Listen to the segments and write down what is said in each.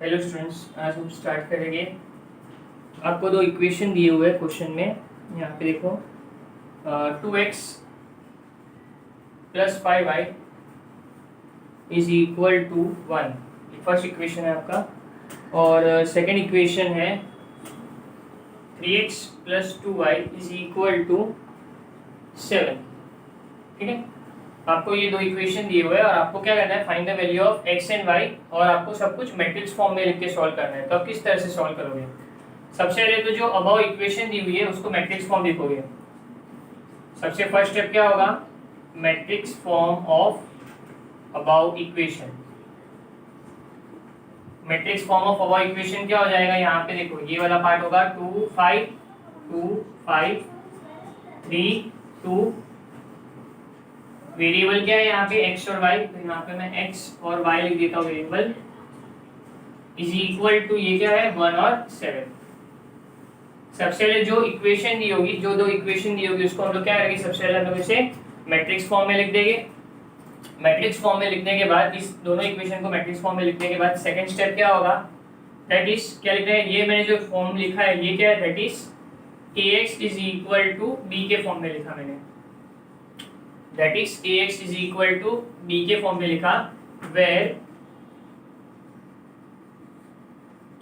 Hello students, आज हम start करेंगे। आपको दो इक्वेशन दिए हुए हैं क्वेश्चन में। यहाँ पे देखो, 2x plus 5y is equal to 1। First equation है आपका। और सेकंड इक्वेशन है 3x plus 2y is equal to 7। ठीक है, आपको ये दो इक्वेशन दिए हुए हैं और आपको क्या करना है, find the value of x and y। और आपको सब कुछ मैट्रिक्स फॉर्म में लिख के सॉल्व करना है। तो आप किस तरह से सॉल्व करोगे? सबसे पहले तो जो अबव इक्वेशन दी हुई है उसको मैट्रिक्स फॉर्म लिखोगे। सबसे फर्स्ट स्टेप क्या होगा? Matrix form of above equation. Matrix form of above equation क्या हो जाएगा? यहाँ पे देखो, ये वाला पार्ट होगा 2 5 2 5 3 2। वेरिएबल क्या है यहाँ पे? x और y। तो यहाँ पे मैं x और y लिख देता हूँ वेरिएबल। इज इक्वल टू ये क्या है? 1 और 7। सबसे पहले जो इक्वेशन दी होगी, जो दो इक्वेशन दी होगी, उसको हम लोग क्या करेंगे? सबसे पहले हम लोग इसे मैट्रिक्स फॉर्म में लिख देंगे। मैट्रिक्स फॉर्म में लिखने के बाद, इस दोनों इक्वेशन को मैट्रिक्स फॉर्म में लिखने के बाद सेकंड स्टेप क्या होगा? दैट इज क्या लिखना है? ये मैंने जो फॉर्म लिखा है ये क्या है? That is ax is equal to b के फॉर्म में लिखा मैंने। That is ax is equal to b के फॉर्म में लिखा, वेर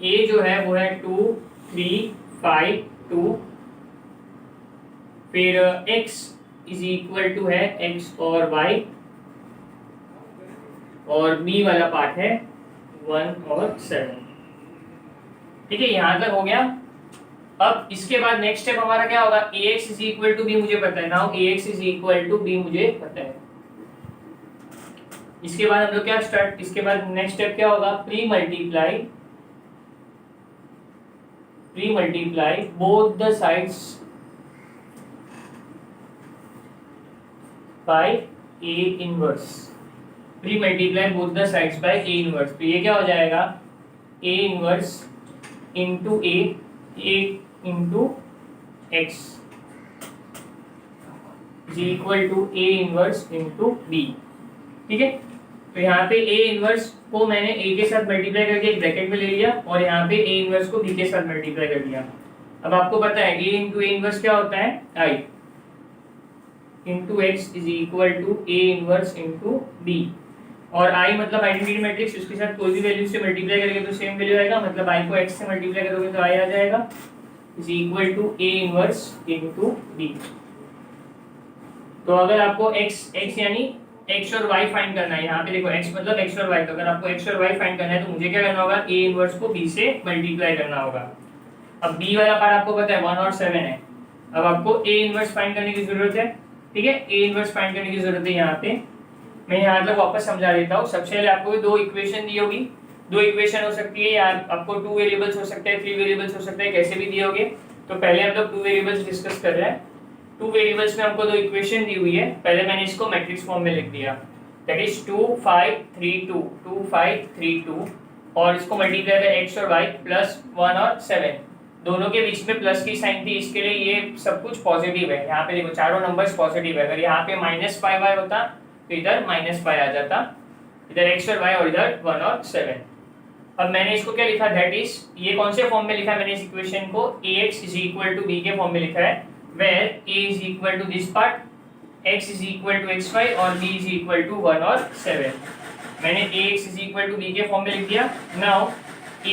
a जो है वो है 2 3 5 2। फिर x इज इक्वल टू है x और y, और b वाला पार्ट है 1 और 7। ठीक है, यहां तक हो गया। अब इसके बाद नेक्स्ट स्टेप हमारा क्या होगा? ax is equal to b मुझे पता है। Now ax is equal to b मुझे पता है। इसके बाद हम लोग क्या स्टार्ट, इसके बाद नेक्स्ट स्टेप क्या होगा? Pre multiply both the sides by a inverse. Pre multiply both the sides by a inverse. तो ये क्या हो जाएगा? a inverse into a into x is equal to a inverse into b। ठीक है, तो यहाँ पे a इनवर्स को मैंने a के साथ मल्टीप्लाई करके एक ब्रैकेट में ले लिया, और यहाँ पे a इनवर्स को b के साथ मल्टीप्लाई कर दिया। अब आपको पता है a इंटू a इनवर्स क्या होता है? i into x is equal to a inverse into b। और i मतलब आइडेंटिटी मैट्रिक्स, उसके साथ कोई भी वैल्यू से मल्टीप्लाई करेंगे तो सेम वैल्यू आएगा। मतलब i को x से मल्टीप्लाई करोगे तो i आ जाएगा, is equal to a inverse into b। तो अगर आपको x यानी x और y फाइंड करना है, यहाँ पे देखो x मतलब x और y। तो अगर आपको x और y फाइंड करना है तो मुझे क्या करना होगा? a इनवर्स को b से मल्टीप्लाई करना होगा। अब b वाला पार्ट आपको पता है 1 और 7 है। अब आपको a इनवर्स फाइंड करने की जरूरत है। ठीक है, a इनवर्स फाइंड करने की जरूरत है। यहाँ पे मैं यहाँ तक वापस समझा देता हूँ। सबसे पहले आपको दो इक्वेशन दी होगी। दो इक्वेशन हो सकती है, या आपको 2 वेरिएबल्स हो सकते हैं, 3 वेरिएबल्स हो सकते हैं, कैसे भी दिए होगे। तो पहले हम लोग 2 वेरिएबल्स डिस्कस कर रहे हैं। 2 वेरिएबल्स में हमको दो इक्वेशन दी हुई है। पहले मैंने इसको मैट्रिक्स फॉर्म में लिख दिया, दैट इज 2 5 3 2 2 5 3 2। और इसको मल्टीप्लाई बाय x और y प्लस 1 और 7। दोनों के बीच में प्लस की साइन थी, इसके लिए ये सब कुछ पॉजिटिव है। यहाँ पे देखो चारों नंबर्स पॉजिटिव है। अगर यहाँ पे -5y होता तो इधर -5 आ जाता, इधर x और y और इधर 1 और 7। अब मैंने इसको क्या लिखा? दैट इज, ये कौन से फॉर्म में लिखा है मैंने इस इक्वेशन को? ax is equal to b के फॉर्म में लिखा है, where a is equal to this part, x is equal to xy और b इज इक्वल टू 1 और 7। मैंने ax is equal to b के फॉर्म में लिख दिया। Now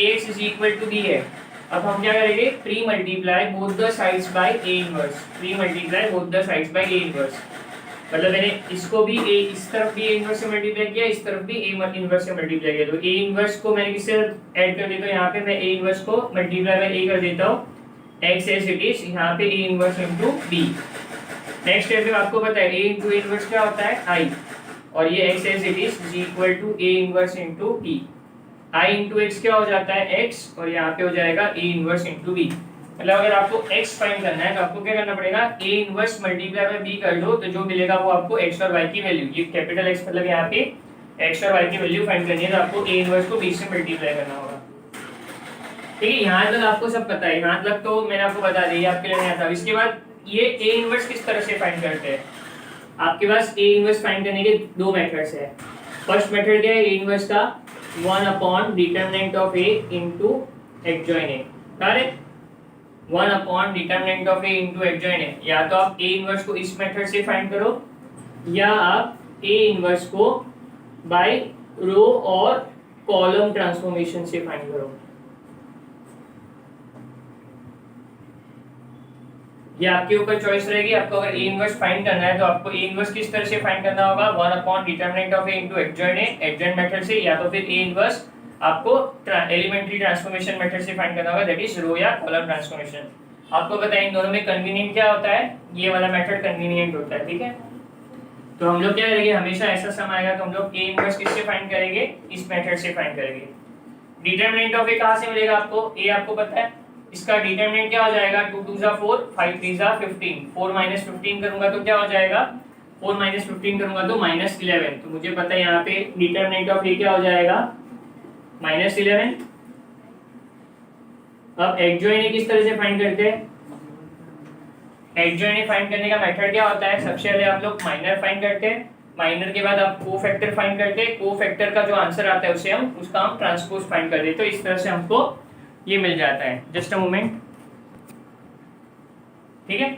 ax is equal to b है। अब हम क्या करेंगे? Pre multiply both the sides by a inverse. Pre multiply both the sides by a inverse, मतलब मैंने इसको भी a, इस तरफ भी a इनवर्स से मल्टीप्लाई किया, इस तरफ भी a इनवर्स से मल्टीप्लाई किया। तो a इनवर्स को मैंने किससे ऐड कर देता हूँ? यहाँ पे मैं a इनवर्स को मल्टीप्लाई बाय a कर देता हूँ, x एज इट इज, यहाँ पे a inverse into b। Next step में आपको पता है a इनटू a इनवर्स क्या होता है? i, और ये x as it is equal to a inverse into b। i into x क्या हो जाता है? x, और यहाँ पे हो जाएगा a इनवर्स इनटू b। मतलब अगर आपको x फाइंड करना है तो आपको क्या करना पड़ेगा? a inverse multiply bye b कर दो, तो जो मिलेगा वो आपको x और y की वैल्यू, ये कैपिटल X मतलब यहाँ पे x और y की वैल्यू फाइंड करनी है, तो आपको a इनवर्स को b से मल्टीप्लाई करना होगा। ठीक है, यहाँ तक आपको सब पता है। यहाँ तक तो मैंने आपको बता दिया, आपके लिए नया था। इसके बाद ये a इनवर्स किस तरह से फाइंड करते हैं? आपके पास a इनवर्स फाइंड करने के दो मेथड्स है। फर्स्ट मेथड क्या है a इनवर्स का? One upon determinant of A into adjoint A. Correct, one upon determinant of A into adjoint A. या तो आप ए इनवर्स को इस मेथड से फाइंड करो, या आप ए इनवर्स को बाय रो और कॉलम ट्रांसफॉर्मेशन से फाइंड करो। ये आपके ऊपर चॉइस रहेगी। आपको अगर ए इनवर्स फाइंड करना है तो आपको ए इनवर्स किस तरह से फाइंड करना होगा, one upon determinant of A into adjoint A, adjoin method से, या तो फिर ए इनवर्स आपको एलिमेंट्री ट्रांसफॉर्मेशन मेथड से फाइंड करना होगा, दैट इज रो या कॉलम ट्रांसफॉर्मेशन। आपको पता है इन दोनों में कन्वीनियंट क्या होता है, ये वाला मेथड कन्वीनियंट होता है। ठीक है, तो हम लोग क्या करेंगे, हमेशा ऐसा सम आएगा तो हम लोग ए इनवर्स किससे फाइंड करेंगे, इस मेथड से फाइंड करेंगे। डिटर्मिनेंट ऑफ ए कहां से मिलेगा आपको, ए आपको पता है, इसका डिटरमिनेंट क्या हो जाएगा, 2 2 जा 4, 5 3 जा 15, 4 माइनस 15 करूंगा तो क्या हो जाएगा, 4 माइनस 15 करूंगा तो माइनस 11। तो मुझे पता है यहाँ पे डिटरमिनेंट ऑफ ए क्या हो जाएगा, माइनस 11। अब एडजॉइन ए किस तरह से फाइंड करते हैं, एडजॉइन ए फाइंड करने का मेथड क्या होता है, सबसे पहले आप लोग माइनर फाइंड करते हैं, माइनर के बाद आप कोफैक्टर फाइंड करते हैं, कोफैक्टर का जो आंसर आता है उसे हम उसका हम ट्रांसपोज फाइंड कर देते हैं। तो इस तरह से हमको ये मिल जाता है। जस्ट अ मोमेंट, ठीक है।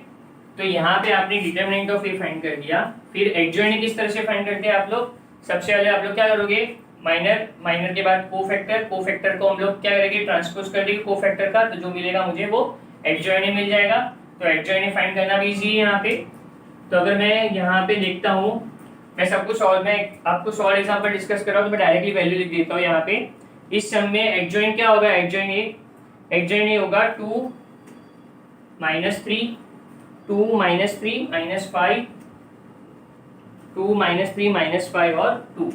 तो यहाँ पे आपने डिटरमिनेंट ऑफ ए फाइंड कर दिया। फिर एडजॉइन किस तरह से फाइंड करते हैं आप लोग, सबसे पहले आप लोग क्या करोगे, माइनर, माइनर के बाद कोफैक्टर, कोफैक्टर को हम लोग क्या करेंगे, ट्रांसपोज कर देंगे कोफैक्टर का, तो जो मिलेगा मुझे वो एडजॉइन मिल जाएगा। तो एडजॉइन फाइंड करना भी इजी है यहाँ पे। तो अगर मैं यहाँ पे देखता हूँ, मैं सब कुछ और मैं आपको सॉल्व एग्जाम्पल डिस्कस कर रहा हूँ, तो मैं डायरेक्टली वैल्यू लिख देता हूँ यहाँ पे। इस सम में एडजॉइन क्या होगा, एडजॉइन ए होगा 2 minus 3, 2 minus 3 minus 5, 2 minus 3 minus 5 और 2,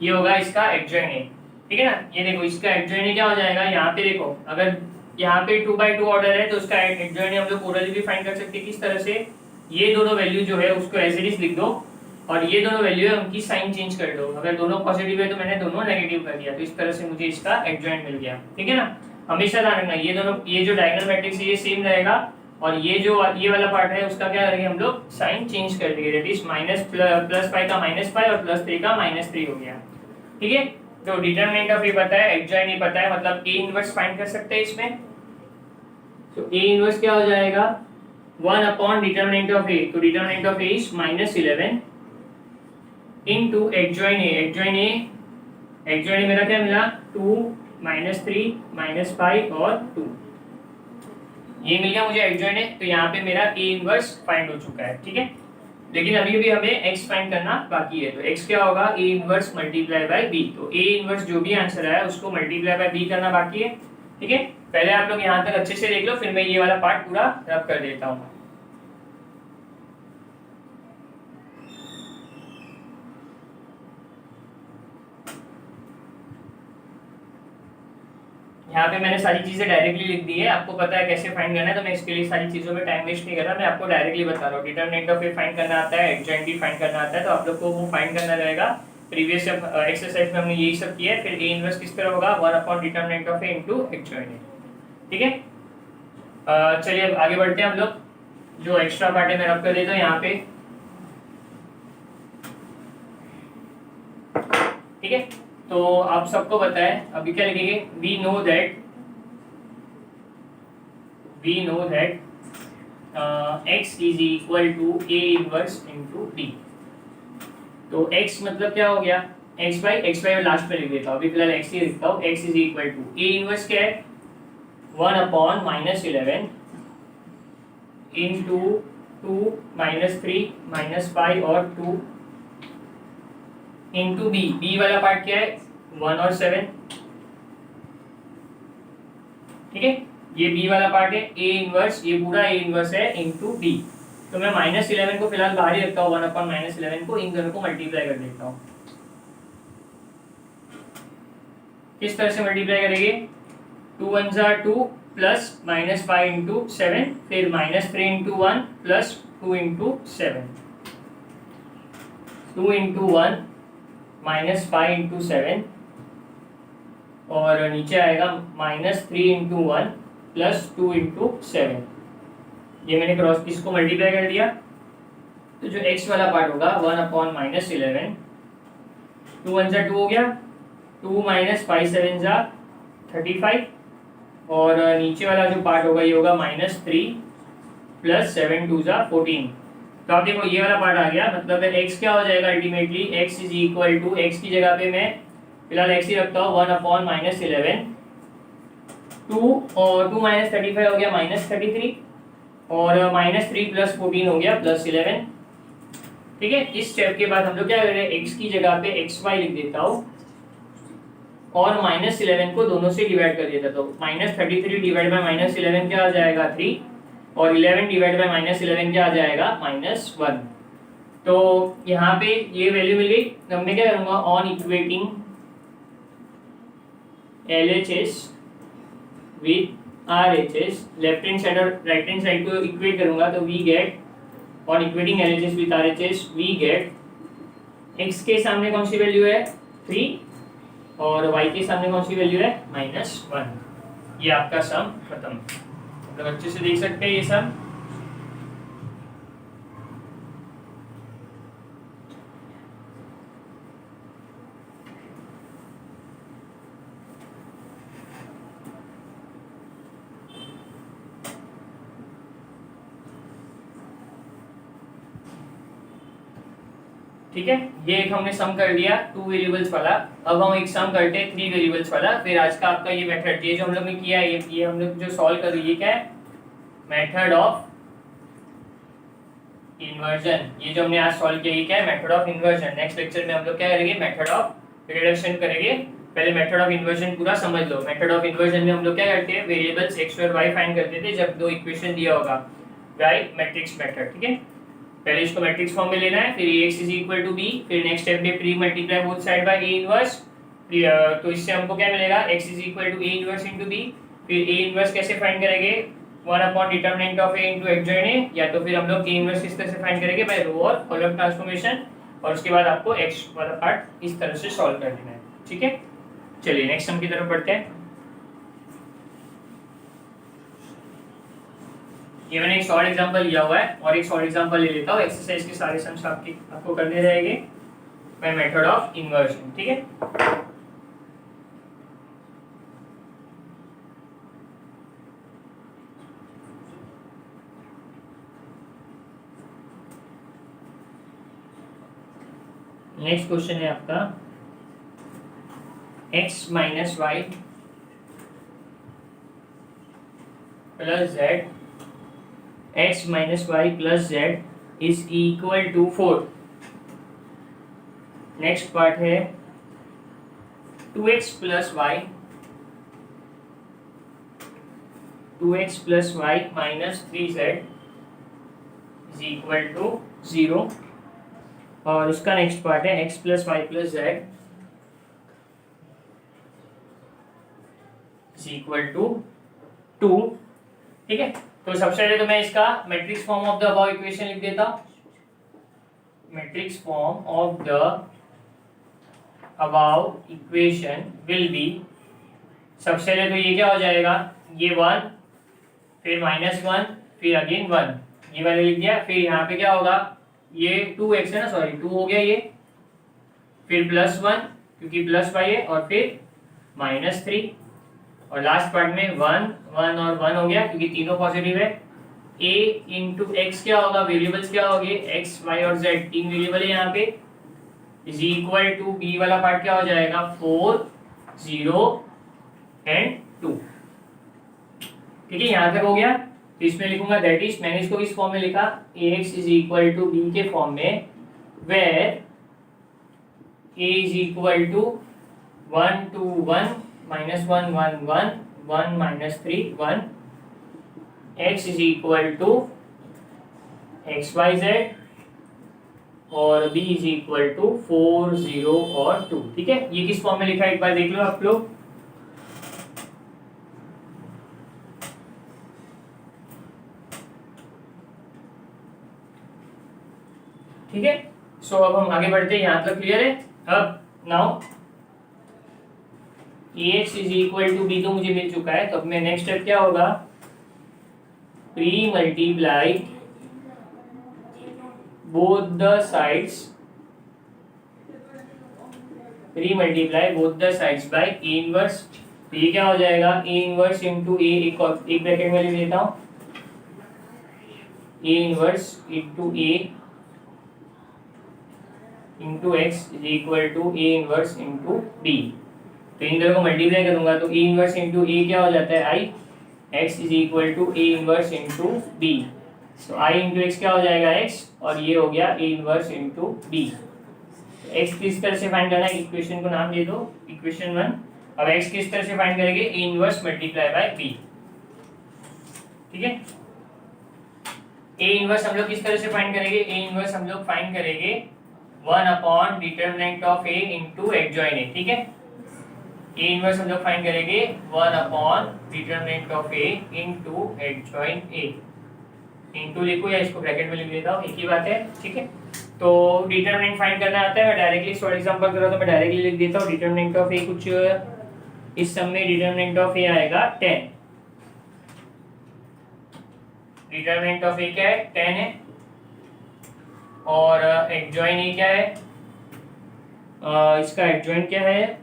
ये होगा इसका एडजॉइन ए। ठीक है ना, ये देखो इसका एडजॉइन क्या हो जाएगा, यहाँ पे देखो अगर यहाँ पे 2/2 ऑर्डर है तो उसका एडजॉइन हम लोग ओरली भी फाइंड कर सकते हैं। किस तरह से, ये दोनों वैल्यू जो है उसको एज इट इज लिख दो, और ये दोनों वैल्यू है उनकी साइन चेंज कर दो। अगर दोनों पॉजिटिव है तो मैंने दोनों नेगेटिव कर दिया, तो इस तरह से मुझे इसका एडजॉइन मिल गया। ठीक है ना, हमेशा ध्यान रखना ये दोनों, ये जो डायगोनल मैट्रिक्स है ये सेम रहेगा, और ये जो ये वाला पार्ट है उसका क्या करेंगे हम लोग, साइन चेंज कर देंगे, दैट इज +5 का -5 और +3 का -3 हो गया। ठीक है, तो डिटरमिनेंट ऑफ ए पता है, एडजॉइन ए पता है, मतलब ए इनवर्स फाइंड कर सकते हैं इसमें। तो ए इनवर्स क्या हो जाएगा, 1 अपॉन डिटरमिनेंट ऑफ ए, तो determinant of A is -11 into adjoint A, adjoint A मेरा क्या मिला, 2 -3 -5 और 2, ये मिल गया मुझे एडजॉइन ए। तो यहाँ पे मेरा ए इनवर्स फाइंड हो चुका है। ठीक है, लेकिन अभी भी हमें x फाइंड करना बाकी है। तो x क्या होगा, a inverse multiply bye b। तो a इनवर्स जो भी आंसर आया उसको मल्टीप्लाई बाय b करना बाकी है। ठीक है, पहले आप लोग यहाँ तक अच्छे से देख लो, फिर मैं ये वाला पार्ट पूरा रब कर देता हूँ। यहाँ पे मैंने सारी चीजें डायरेक्टली लिख दी है, आपको पता है कैसे फाइंड करना है, तो मैं इसके लिए सारी चीजों में टाइम वेस्ट नहीं कर रहा, मैं आपको डायरेक्टली बता रहा हूँ। डिटरमिनेंट ऑफ ए फाइंड करना आता है, एडजॉइंट भी फाइंड करना आता है, तो आप लोग को वो फाइंड करना रहेगा। प्रीवियस एक्सरसाइज में हमने यही सब किया है। फिर ए इनवर्स किस तरह होगा, 1 upon determinant of A into adjoint A. ठीक है, चलिए अब आगे बढ़ते हैं हम लोग। जो एक्स्ट्रा पार्ट है मैं रब कर देता हूँ यहाँ पे। ठीक है, तो आप सबको पता है, अभी क्या लिखेंगे, we know that x is equal to A inverse into d। तो x मतलब क्या हो गया, x बाई लास्ट में लिख देता हूँ, अभी फिलहाल x ही लिखता हूँ। x is equal to A inverse क्या है, 1 अपॉन -11 इनटू 2 -3 -5 और 2 इनटू b वाला पार्ट क्या है, 1 और 7। ठीक है, ये b वाला पार्ट है, a इनवर्स, ये पूरा a इनवर्स है इनटू d। तो मैं -11 को फिलहाल बाहर ही रखता हूँ, 1 अपॉन -11 को, इन दोनों को मल्टीप्लाई कर देता हूँ। किस तरह से मल्टीप्लाई करेंगे, 2 1 जा 2 प्लस -5 इंटू 7, फिर -3 into 1 plus 2 into 7, 2 into 1 -5 into 7, और नीचे आएगा -3 इंटू 1 प्लस 2 इंटू 7। ये मैंने क्रॉस इसको मल्टीप्लाई कर दिया, तो जो x वाला पार्ट होगा 1 अपॉन -11, 2 1 जा 2 हो गया, 2 माइनस 5 7 जा 35, और नीचे वाला जो पार्ट होगा ये होगा -3 प्लस 7 2 जा 14। तो आप देखो ये वाला पार्ट आ गया, मतलब x क्या हो जाएगा ultimately, x is equal to, x की जगह पे मैं फिलहाल x ही रखता हूँ, 1/-11, 2 और 2 माइनस 35 हो गया -33, और -3 प्लस 14 हो गया +11। ठीक है, इस स्टेप के बाद हम लोग क्या कर रहे हैं, x की जगह पे xy लिख देता हूँ और -11 को दोनों से डिवाइड कर देता हूँ। -33 डिवाइड बाय -11 क्या आ जाएगा 3, और 11 डिवाइड बाय -11 क्या आ जाएगा -1। तो यहाँ पे ये वैल्यू मिल गई। अब मैं क्या करूँगा, on equating LHS with RHS, left hand side और राइट हैंड साइड को इक्वेट करूँगा, तो we get, on equating LHS with RHS we get, x के सामने कौन सी वैल्यू है 3, और y के सामने कौन सी वैल्यू है -1। ये आपका सम खत्म। मतलब अच्छे से देख सकते हैं ये सब। ठीक है, ये एक हमने सम कर दिया 2 वेरिएबल्स वाला। अब हम एक सम करते हैं 3 वेरिएबल्स वाला। फिर आज का आपका ये मेथड, ये जो हम लोग ने किया है, ये हम लोग जो सॉल्व कर रही है क्या है, मेथड ऑफ इन्वर्जन। ये जो हमने आज सॉल्व किया ये क्या है, method of inversion. Next lecture में हम लोग क्या करेंगे, मेथड ऑफ रिडक्शन करेंगे। पहले मेथड ऑफ इन्वर्जन पूरा समझ लो। मेथड ऑफ इन्वर्जन में हम लोग क्या करते हैं, वेरिएबल्स x और y फाइंड करते थे जब दो इक्वेशन दिया होगा, y मैट्रिक्स मेथड। ठीक है, पहले इसको मैट्रिक्स फॉर्म में लेना है, फिर x is equal to b, फिर नेक्स्ट स्टेप में pre multiply both side by a inverse. तो इससे हमको क्या मिलेगा, x is equal to a inverse into b। फिर a इनवर्स कैसे फाइंड करेंगे, one upon determinant of a into adjoint a, या तो फिर हम लोग a इनवर्स इस तरह से फाइंड करेंगे बाय रो और कॉलम ट्रांसफॉर्मेशन, और उसके बाद आपको x वाला पार्ट इस तरह से सॉल्व कर लेना है। ठीक है, चलिए नेक्स्ट सम की तरफ बढ़ते हैं। ये मैंने एक शॉर्ट एग्जांपल लिया हुआ है और एक शॉर्ट एग्जांपल ले लेता हूँ। एक्सरसाइज के सारे सम्स आपको करने रहेंगे बाय मेथड ऑफ इन्वर्जन। ठीक है, नेक्स्ट क्वेश्चन है आपका x minus Y plus Z, x minus Y plus Z is equal to 4। Next part है 2x plus Y, 2x plus Y minus 3z is equal to 0, और उसका next part है x plus Y plus Z is equal to 2। ठीक है, तो सबसे पहले तो मैं इसका matrix form of the above equation लिख देता हूं। Matrix form of the above equation will be, सबसे पहले तो ये क्या हो जाएगा, ये 1, फिर -1, फिर अगेन 1, ये वाले लिख दिया। फिर यहाँ पे क्या होगा, ये 2x है ना, सॉरी 2 हो गया ये, फिर +1 क्योंकि प्लस y है, और फिर -3, और लास्ट पार्ट में 1 1 और 1 हो गया क्योंकि तीनों पॉजिटिव है। a इंटू एक्स क्या होगा, वेरिएबल्स क्या हो गए, x y और z, तीन वेरिएबल है यहाँ पे, इज इक्वल टू b वाला पार्ट क्या हो जाएगा 4 0 एंड 2। ठीक है, यहाँ तक हो गया। तो इसमें लिखूंगा दैट इज, मैंने इसको इस फॉर्म में लिखा, ax is equal to b के फॉर्म में, where a is equal to 1 2 1 -1 1 1 1 -3 1, x is equal to X Y Z, और b इज इक्वल टू 4 0 और 2। ठीक है, ये किस फॉर्म में लिखा है एक बार देख लो आप लोग। ठीक है, सो अब हम आगे बढ़ते हैं, यहाँ तक क्लियर है। अब now ax is equal to b तो मुझे मिल चुका है, तो अब मैं नेक्स्ट स्टेप क्या होगा, pre multiply both the sides re multiply both the sides by A inverse. तो ये क्या हो जाएगा, ए इनवर्स इंटू ए, एक ब्रैकेट में लिख देता हूँ, A inverse into A into X is equal to A inverse into B. तो इन दोनों को मल्टीप्लाई करूंगा तो ए इनवर्स इंटू ए क्या हो जाता है, I, X is equal to A inverse into B. तो आई इंटू एक्स क्या हो जाएगा, एक्स, और ये हो गया A inverse into B. X किस तरह से फाइंड करना है, इक्वेशन को नाम दे दो इक्वेशन 1। अब एक्स किस तरह से फाइंड करेंगे, A inverse multiply by B, ठीक है। ए इनवर्स हम लोग किस तरह से फाइंड करेंगे, ए इनवर्स हम लोग फाइंड करेंगे 1 upon determinant of A into adjoint A, ठीक है। ए इनवर्स हम लोग फाइंड करेंगे 1 upon determinant of A into adjoint A. Into लिखो या इसको ब्रैकेट में लिख देता हूँ, एक ही बात है, ठीक है। तो डिटरमिनेंट फाइंड करना आता है, मैं डायरेक्टली सॉल्व एग्जांपल करो तो मैं डायरेक्टली लिख देता हूँ डिटरमिनेंट ऑफ ए, कुछ इस सम में डिटरमिनेंट ऑफ ए आएगा 10। डिटरमिनेंट ऑफ ए क्या है, 10 है, और एडजॉइन ए क्या है, इसका एडजॉइन क्या है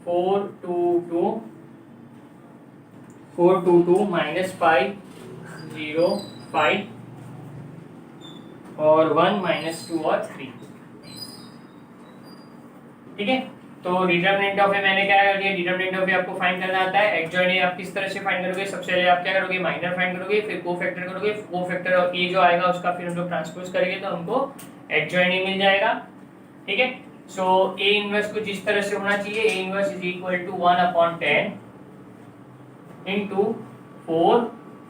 422 माइनस 5 0 5 और 1 माइनस 2 और 3, ठीक है। तो डिटरमिनेंट ऑफ ए मैंने क्या कर दिया, डिटरमिनेंट ऑफ ए आपको फाइंड करना आता है। एडजॉइन ए आप किस तरह से फाइंड करोगे, सबसे पहले आप क्या करोगे, माइनर फाइंड करोगे, फिर कोफैक्टर करोगे, कोफैक्टर और ए जो आएगा उसका फिर हम लोग ट्रांसपोज करेंगे तो हमको एडजॉइन ए मिल जाएगा, ठीक है। सो ए इनवर्स कुछ इस तरह से होना चाहिए, A inverse is equal to 1 upon 10 into 4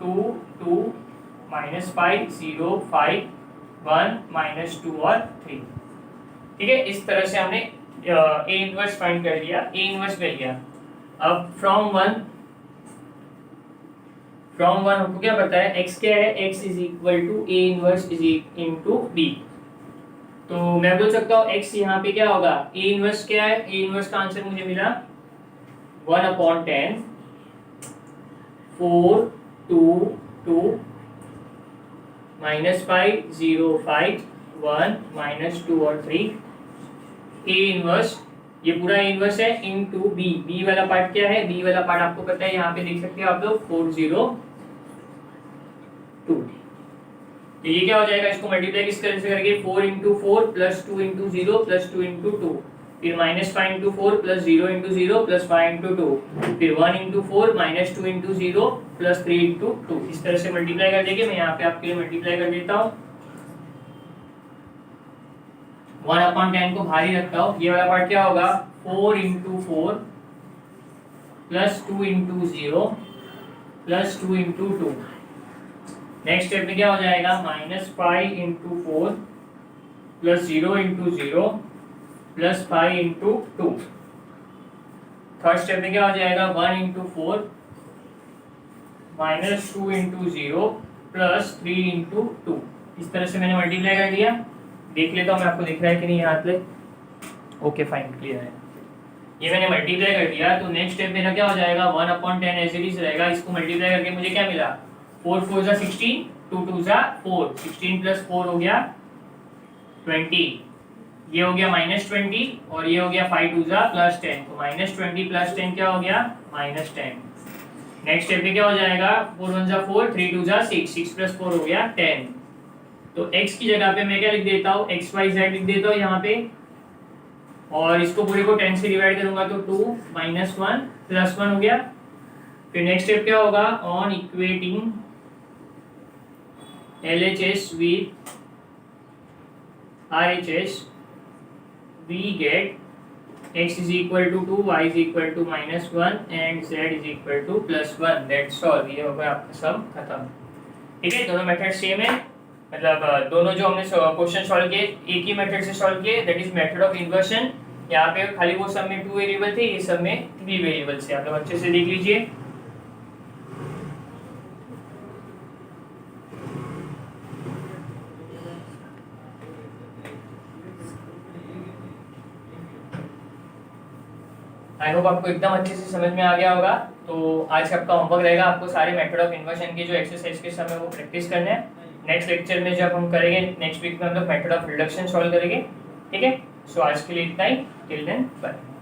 2 2 minus 5 0 5 1 minus 2 और 3, ठीक है। इस तरह से हमने ए इनवर्स फाइंड कर लिया, ए इनवर्स मिल गया। अब फ्रॉम वन हमको क्या पता है, x क्या है, x is equal to A inverse is into B. तो मैं बोल सकता हूँ x यहाँ पे क्या होगा, ए इनवर्स क्या है, ए इनवर्स का आंसर मुझे मिला 1 अपॉन 10 4 2 2 माइनस 5 0 5 1 माइनस 2 और 3। ए इनवर्स, ये पूरा ए इनवर्स है इनटू बी, बी वाला पार्ट क्या है, बी वाला पार्ट आपको पता है, यहाँ पे देख सकते हो आप लोग 402। तो ये क्या हो जाएगा, इसको मल्टीप्लाई किस तरह से करेंगे, 4 into 4 plus 2 into 0 plus 2 into 2, फिर minus 5 into 4 plus 0 into 0 plus 5 into 2, फिर 1 into 4 minus 2 into 0 plus 3 into 2। इस तरह से मल्टीप्लाई कर देंगे। मैं यहाँ पे आपके लिए मल्टीप्लाई कर देता हूँ, 1 अपॉन 10 को भारी रखता हूँ, ये वाला पार्ट क्या होगा 4 into 4 plus 2 into 0 plus 2 into 2। Next step में क्या हो जाएगा, minus 5 into 4 plus 0 into 0 plus 5 into 2। Third step में क्या हो जाएगा, 1 into 4 minus 2 into 0 plus 3 into 2। इस तरह से मैंने मल्टीप्लाई कर दिया। देख लेता हूँ मैं, आपको दिख रहा है कि नहीं हाथ में, ओके फाइन क्लियर है। ये मैंने मल्टीप्लाई कर दिया, तो नेक्स्ट स्टेप मेरा क्या हो जाएगा, 1 अपॉन 10 एज इट इज रहेगा। इसको मल्टीप्लाई करके मुझे क्या मिला, 4 4 जा 16 2 2 जा 4, 16 प्लस 4 हो गया 20, ये हो गया माइनस 20, और ये हो गया 5 2 जा प्लस 10, तो माइनस 20 प्लस 10 क्या हो गया माइनस 10। नेक्स्ट स्टेप में क्या हो जाएगा, 4 1 जा 4 3 2 जा 6, 6 प्लस 4 हो गया 10। तो x की जगह पे मैं क्या लिख देता हूँ, एक्स वाई जेड लिख देता हूँ यहाँ पे, और इसको पूरे को 10 से डिवाइड करूंगा तो 2 माइनस 1 प्लस 1 हो गया। फिर नेक्स्ट स्टेप क्या होगा, on equating LHS with RHS we get x is equal to 2, y is equal to minus 1 and z is equal to plus 1। That's all। ये होगा आपका सब खत्म, ठीक है। दोनों मेथड सेम है, मतलब दोनों जो हमने क्वेश्चन सॉल्व किए एक ही मेथड से सॉल्व किए, that is method of inversion. यहाँ पे खाली वो सब में 2 वेरिएबल थे, ये सब में 3 वेरिएबल थे। आप लोग अच्छे से देख लीजिए। आई होप आपको एकदम अच्छे से समझ में आ गया होगा। तो आज का आपका होमवर्क रहेगा, आपको सारे मेथड ऑफ इन्वर्शन के जो एक्सरसाइज के समय वो प्रैक्टिस करना है। नेक्स्ट लेक्चर में जब हम करेंगे, नेक्स्ट वीक में हम लोग मेथड ऑफ रिडक्शन सॉल्व करेंगे, ठीक है। सो आज के लिए इतना ही, टिल देन बाय।